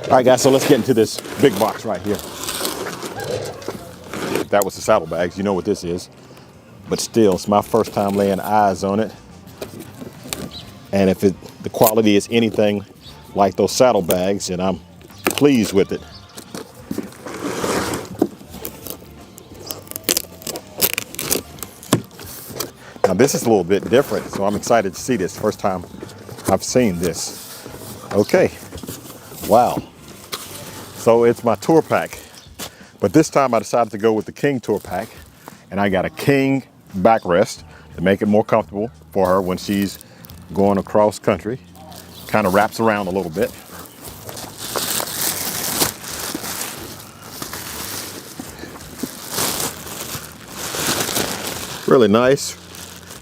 All right, guys, so let's get into this big box right here. That was the saddlebags. You know what this is. But still, it's my first time laying eyes on it. And if the quality is anything like those saddlebags, then I'm pleased with it. Now this is a little bit different, so I'm excited to see this. First time I've seen this. Okay, wow. So it's my tour pack, but this time I decided to go with the King tour pack, and I got a King backrest to make it more comfortable for her when she's going across country. Kind of wraps around a little bit. Really nice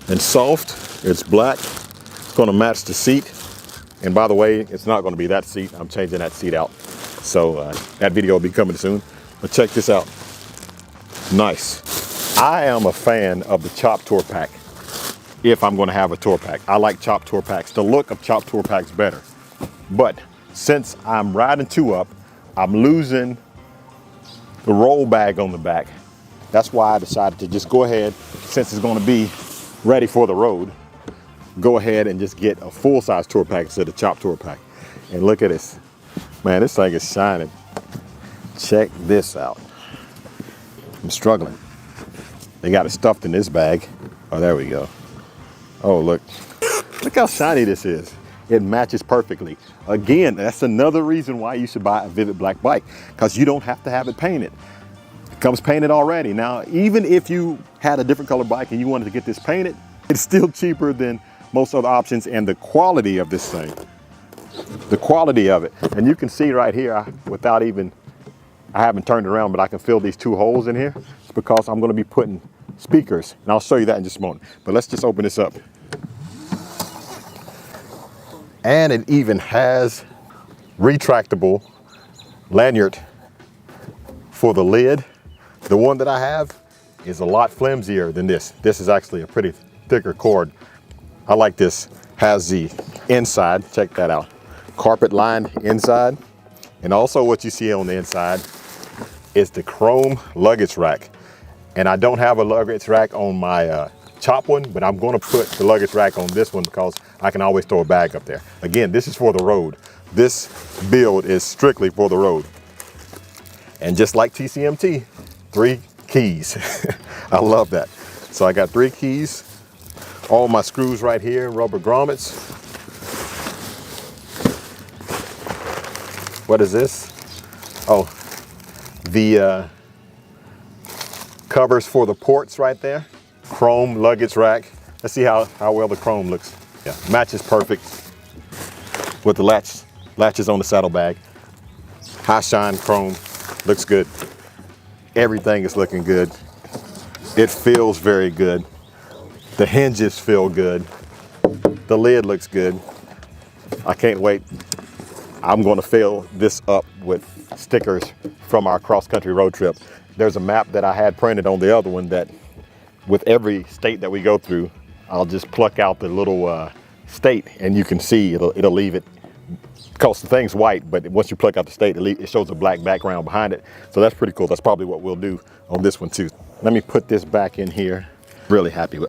and soft. It's black. It's going to match the seat. And by the way, it's not going to be that seat. I'm changing that seat out. So that video will be coming soon. But check this out. Nice. I am a fan of the Chop Tour Pack if I'm going to have a tour pack. I like Chop Tour Packs. The look of Chop Tour Packs better. But since I'm riding 2-up, I'm losing the roll bag on the back. That's why I decided to just go ahead, since it's going to be ready for the road, go ahead and just get a full-size tour pack instead of Chop Tour Pack. And look at this. Man, this thing is shining. Check this out. I'm struggling. They got it stuffed in this bag. Oh, there we go. Oh, look. Look how shiny this is. It matches perfectly. Again, that's another reason why you should buy a Vivid Black bike, because you don't have to have it painted. It comes painted already. Now, even if you had a different color bike and you wanted to get this painted, it's still cheaper than most other options, and the quality of this thing. The quality of it. And you can see right here, I haven't turned it around, but I can feel these 2 holes in here. It's because I'm going to be putting speakers, and I'll show you that in just a moment. But let's just open this up. And it even has retractable lanyard for the lid. The one that I have is a lot flimsier than this. This is actually a pretty thicker cord. I like this. Has the inside, check that out, carpet lined inside. And also what you see on the inside is the chrome luggage rack. And I don't have a luggage rack on my Chop one, but I'm going to put the luggage rack on this one because I can always throw a bag up there. Again, this is for the road. This build is strictly for the road. And just like TCMT, 3 keys. I love that. So I got 3 keys. All my screws right here, rubber grommets. What is this? Oh, the covers for the ports right there. Chrome luggage rack. Let's see how well the chrome looks. Yeah, matches perfect with the latches on the saddlebag. High shine chrome, looks good. Everything is looking good. It feels very good. The hinges feel good. The lid looks good. I can't wait. I'm going to fill this up with stickers from our cross-country road trip. There's a map that I had printed on the other one that with every state that we go through, I'll just pluck out the little state and you can see it'll leave it, because the thing's white, but once you pluck out the state, it shows a black background behind it. So that's pretty cool. That's probably what we'll do on this one too. Let me put this back in here. Really happy with